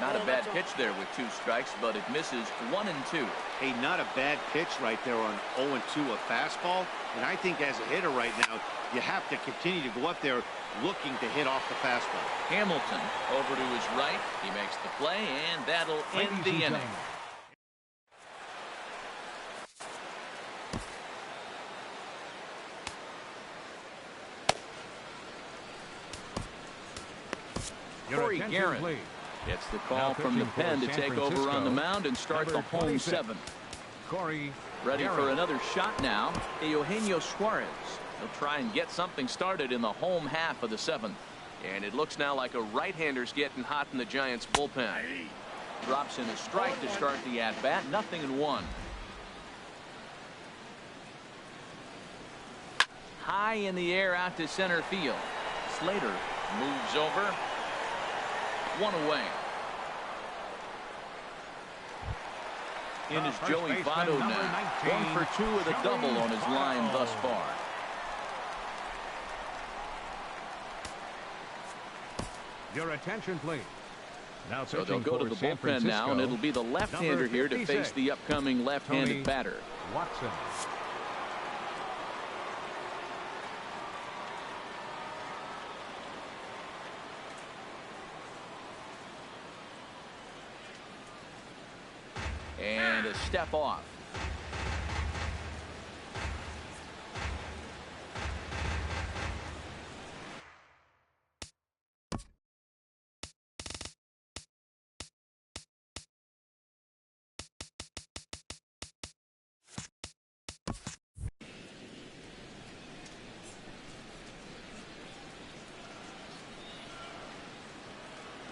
[SPEAKER 1] Not a bad pitch there with 2 strikes, but it misses. 1-2.
[SPEAKER 4] Hey, not a bad pitch right there on 0-2, a fastball. And I think as a hitter right now, you have to continue to go up there looking to hit off the fastball.
[SPEAKER 1] Hamilton over to his right. He makes the play, and that'll end the inning. Corey Garrett gets the call from the pen to take over on the mound and start the home 7th.
[SPEAKER 3] Corey
[SPEAKER 1] ready for another shot now. Eugenio Suarez. He'll try and get something started in the home half of the 7th. And it looks now like a right-hander's getting hot in the Giants bullpen. Drops in a strike to start the at-bat. 0-1. High in the air out to center field. Slater moves over. 1 away. In is Joey Votto now. 1 for 2 with a double on his line thus far.
[SPEAKER 3] Your attention, please. Now
[SPEAKER 1] so they'll go to the bullpen now, and it'll be the left-hander here to face the upcoming left-handed batter.
[SPEAKER 3] Watson.
[SPEAKER 1] And a step off.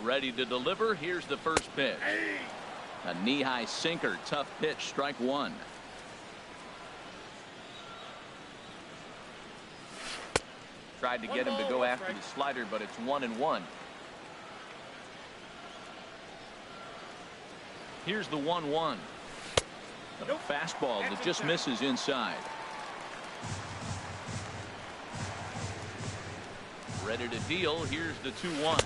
[SPEAKER 1] Ready to deliver. Here's the first pitch. A knee-high sinker. Tough pitch. Strike 1. Tried to get him to go after the slider, but it's 1-1. Here's the 1-1. A fastball that just misses inside. Ready to deal. Here's the 2-1.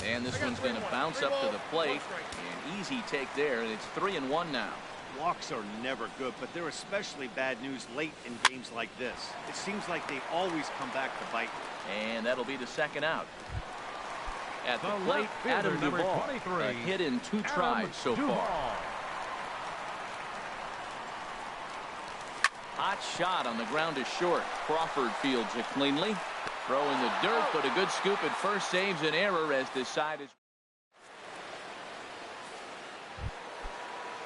[SPEAKER 1] And this one's going to bounce up to the plate. An easy take there. It's 3-1 now.
[SPEAKER 4] Walks are never good, but they're especially bad news late in games like this. It seems like they always come back to bite.
[SPEAKER 1] And that'll be the second out. At the plate, Adam Duvall. A hit in 2 tries so far. Hot shot on the ground is short. Crawford fields it cleanly. Throw in the dirt, but a good scoop at first saves an error as this side is.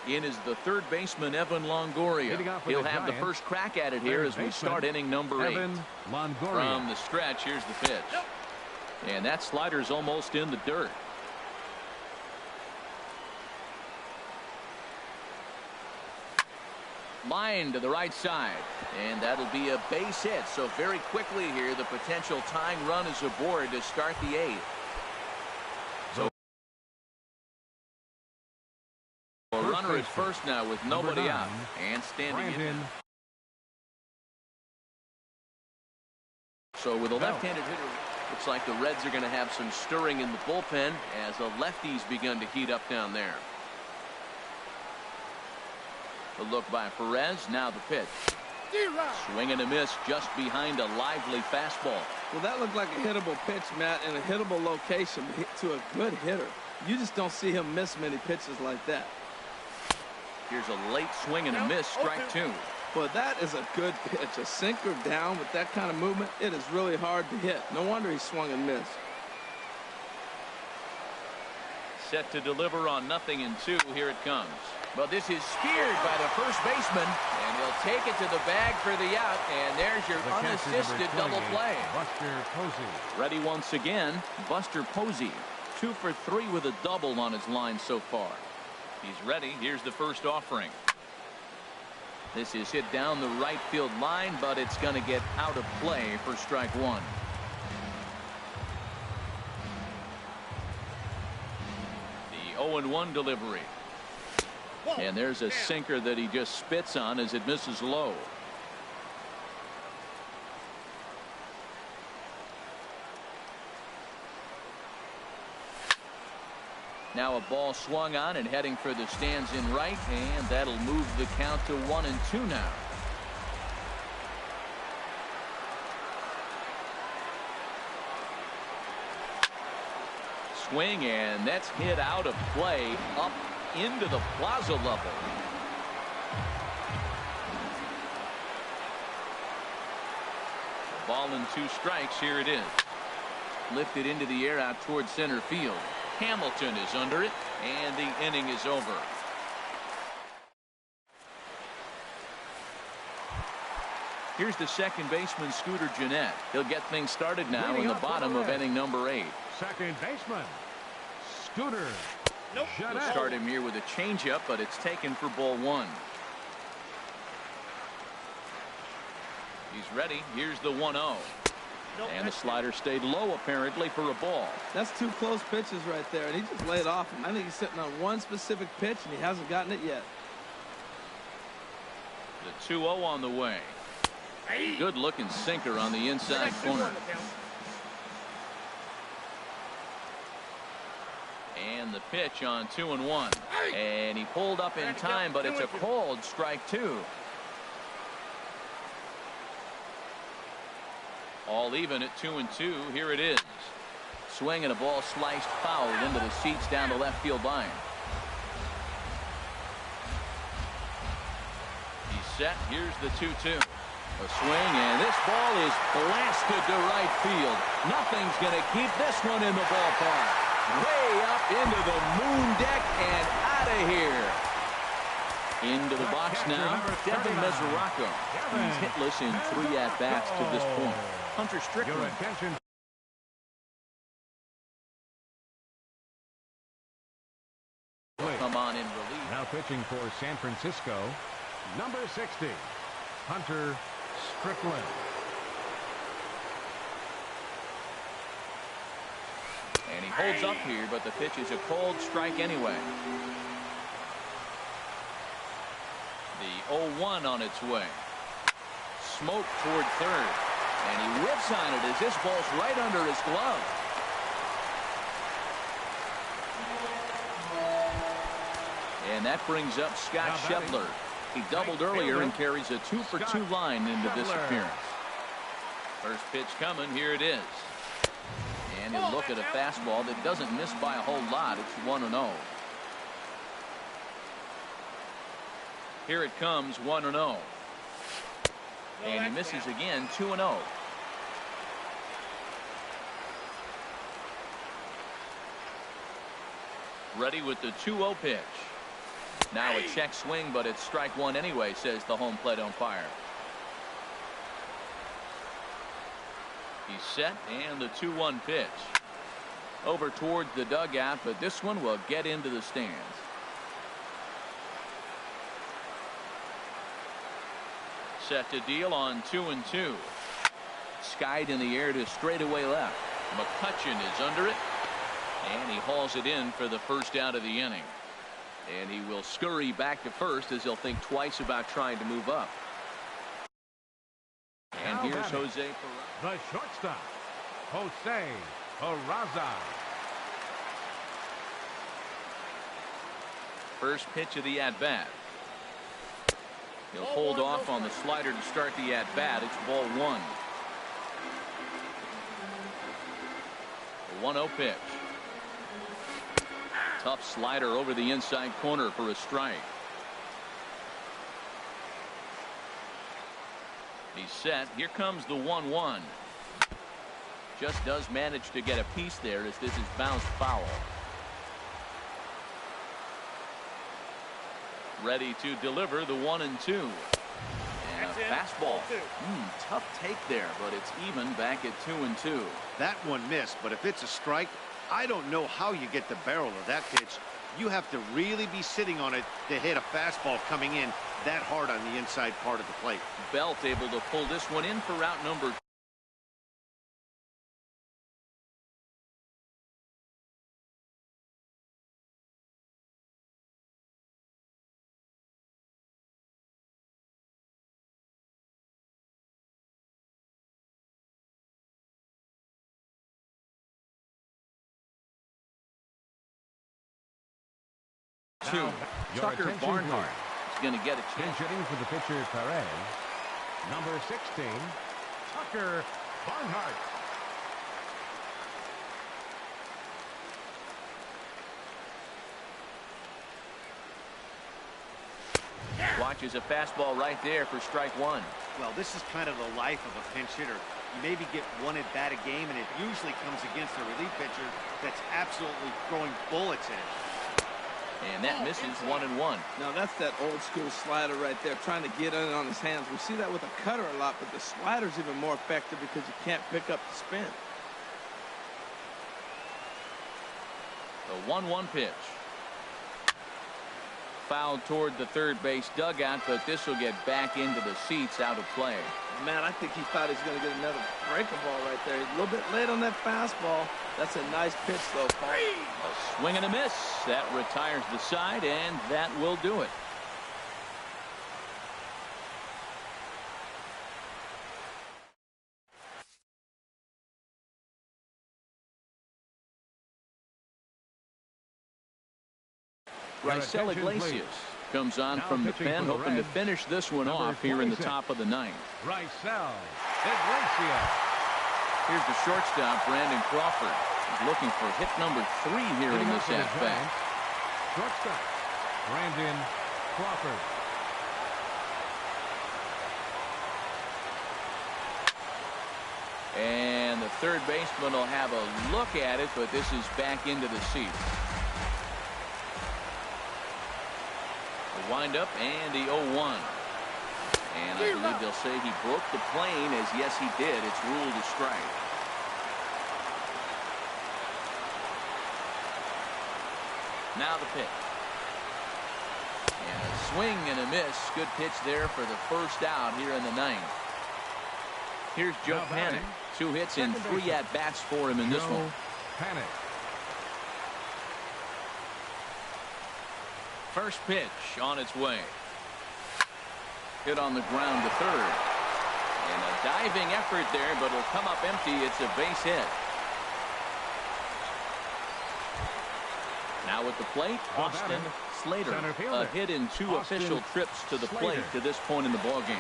[SPEAKER 1] In is the third baseman, Evan Longoria. He'll have the first crack at it here as we start inning number 8. From the stretch, here's the pitch. And that slider's almost in the dirt. Line to the right side, and that'll be a base hit. So very quickly here, the potential tying run is aboard to start the 8th. So a runner at first now with nobody out and standing in. So with a left-handed hitter, looks like the Reds are going to have some stirring in the bullpen as the lefties begun to heat up down there. The look by Perez. Now the pitch. Swing and a miss just behind a lively fastball.
[SPEAKER 2] Well, that looked like a hittable pitch, Matt, in a hittable location to a good hitter. You just don't see him miss many pitches like that.
[SPEAKER 1] Here's a late swing and a miss. Strike 2.
[SPEAKER 2] Well, that is a good pitch. A sinker down with that kind of movement. It is really hard to hit. No wonder he swung and missed.
[SPEAKER 1] Set to deliver on 0-2. Here it comes. But this is speared by the first baseman, and he'll take it to the bag for the out, and there's your unassisted double play.
[SPEAKER 3] Buster Posey.
[SPEAKER 1] Ready once again, Buster Posey. 2 for 3 with a double on his line so far. He's ready. Here's the first offering. This is hit down the right field line, but it's going to get out of play for strike one. The 0-1 delivery. And there's a sinker that he just spits on as it misses low. Now a ball swung on and heading for the stands in right, and that'll move the count to 1-2 now. Swing, and that's hit out of play up into the plaza level. Ball and 2 strikes. Here it is. Lifted into the air out towards center field. Hamilton is under it, and the inning is over. Here's the second baseman, Scooter Gennett. He'll get things started now in the bottom of inning number 8.
[SPEAKER 3] Second baseman, Scooter Gennett.
[SPEAKER 1] We'll start him here with a changeup, but it's taken for ball 1. He's ready. Here's the 1-0. And the slider stayed low apparently for a ball.
[SPEAKER 2] That's 2 close pitches right there, and he just laid off him. I think he's sitting on one specific pitch, and he hasn't gotten it yet.
[SPEAKER 1] The 2-0 on the way. Good looking sinker on the inside corner. And the pitch on 2-1. And he pulled up in time, but it's a called strike 2. All even at 2-2. Here it is. Swing and a ball sliced foul into the seats down the left field line. He's set. Here's the 2-2. A swing, and this ball is blasted to right field. Nothing's going to keep this one in the ballpark. Way up into the moon deck and out of here. Into the box now, Devin Mesoraco. He's hitless in 3 at-bats to this point. Hunter Strickland.
[SPEAKER 3] Your attention.
[SPEAKER 1] Come on in relief.
[SPEAKER 3] Now pitching for San Francisco, number 60, Hunter Strickland.
[SPEAKER 1] And he holds up here, but the pitch is a cold strike anyway. The 0-1 on its way. Smoke toward third. And he whips on it as this ball's right under his glove. And that brings up Scott Schebler. He doubled earlier and carries a 2-for-2 line into this appearance. First pitch coming. Here it is. And he'll look at a fastball that doesn't miss by a whole lot. It's 1-0. Here it comes, 1-0. And he misses again, 2-0. Ready with the 2-0 pitch. Now a check swing, but it's strike 1 anyway, says the home plate umpire. He's set, and the 2-1 pitch. Over towards the dugout, but this one will get into the stands. Set to deal on 2-2. Skied in the air to straightaway left. McCutchen is under it, and he hauls it in for the first out of the inning. And he will scurry back to first as he'll think twice about trying to move up. And here's Jose Peraza.
[SPEAKER 3] The shortstop, Jose Peraza.
[SPEAKER 1] First pitch of the at-bat. He'll hold off on the slider to start the at-bat. It's ball 1. The 1-0 pitch. Tough slider over the inside corner for a strike. He's set. Here comes the 1-1. Just does manage to get a piece there as this is bounced foul. Ready to deliver the 1-2. And a fastball. Tough take there, but it's even back at 2-2.
[SPEAKER 4] That one missed, but if it's a strike, I don't know how you get the barrel of that pitch You have to really be sitting on it to hit a fastball coming in that hard on the inside part of the plate.
[SPEAKER 1] Belt able to pull this one in for route number 2. Tucker Barnhart is going to get a chance.
[SPEAKER 3] Hitting for the pitcher, Perez. Number 16, Tucker Barnhart.
[SPEAKER 1] Watches a fastball right there for strike 1.
[SPEAKER 4] Well, this is kind of the life of a pinch hitter. You maybe get one at bat a game, and it usually comes against a relief pitcher that's absolutely throwing bullets in it.
[SPEAKER 1] And that misses 1-1.
[SPEAKER 2] Now that's that old school slider right there, trying to get in on his hands. We see that with a cutter a lot, but the slider's even more effective because you can't pick up the spin.
[SPEAKER 1] The 1-1 pitch. Fouled toward the third base dugout, but this will get back into the seats, out of play.
[SPEAKER 2] Man, I think he thought he was going to get another breaking ball right there. He's a little bit late on that fastball. That's a nice pitch, though, Paul.
[SPEAKER 1] A swing and a miss. That retires the side, and that will do it. Raisel Iglesias comes on from the pen, hoping to finish this one off here in the top of the 9th.
[SPEAKER 3] Raisel Iglesias.
[SPEAKER 1] Here's the shortstop, Brandon Crawford. He's looking for hit number 3 here in this at-bat.
[SPEAKER 3] Shortstop, Brandon Crawford.
[SPEAKER 1] And the third baseman will have a look at it, but this is back into the seats. The windup and the 0-1. And I believe they'll say he broke the plane, as yes he did. It's ruled a strike. Now the pitch. And a swing and a miss. Good pitch there for the first out here in the 9th. Here's Joe Panik. 2 hits and 3 at-bats for him in this one.
[SPEAKER 3] Panik.
[SPEAKER 1] First pitch on its way. Hit on the ground to third. And a diving effort there, but it'll come up empty. It's a base hit. Now at the plate, Austin Slater. A hit in 2 official trips to the plate to this point in the ballgame.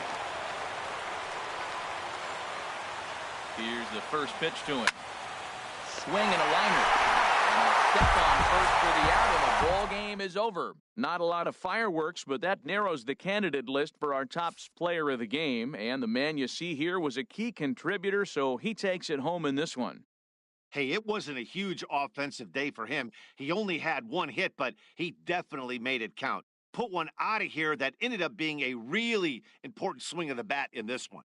[SPEAKER 1] Here's the first pitch to him. Swing and a liner. And a step on first for the out, and the ball game is over. Not a lot of fireworks, but that narrows the candidate list for our top player of the game. And the man you see here was a key contributor, so he takes it home in this one.
[SPEAKER 4] Hey, it wasn't a huge offensive day for him. He only had 1 hit, but he definitely made it count. Put one out of here that ended up being a really important swing of the bat in this one.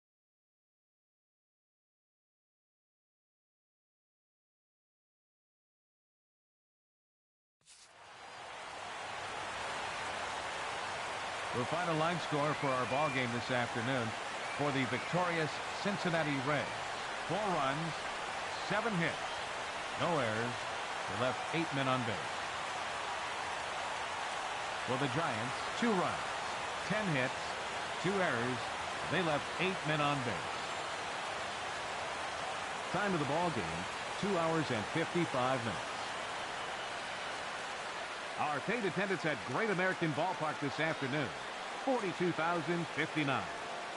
[SPEAKER 3] The final line score for our ball game this afternoon for the victorious Cincinnati Reds. 4 runs, 7 hits, no errors. They left 8 men on base. For the Giants, 2 runs, 10 hits, 2 errors. They left 8 men on base. Time of the ball game, 2 hours and 55 minutes. Our paid attendance at Great American Ballpark this afternoon, 42,059.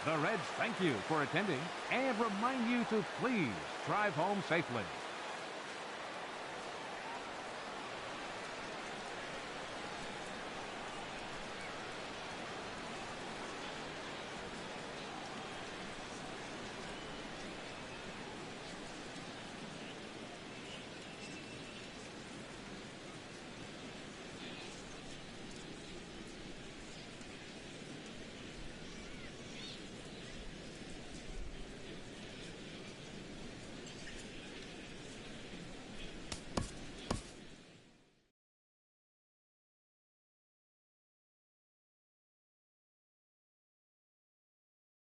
[SPEAKER 3] The Reds thank you for attending and remind you to please drive home safely.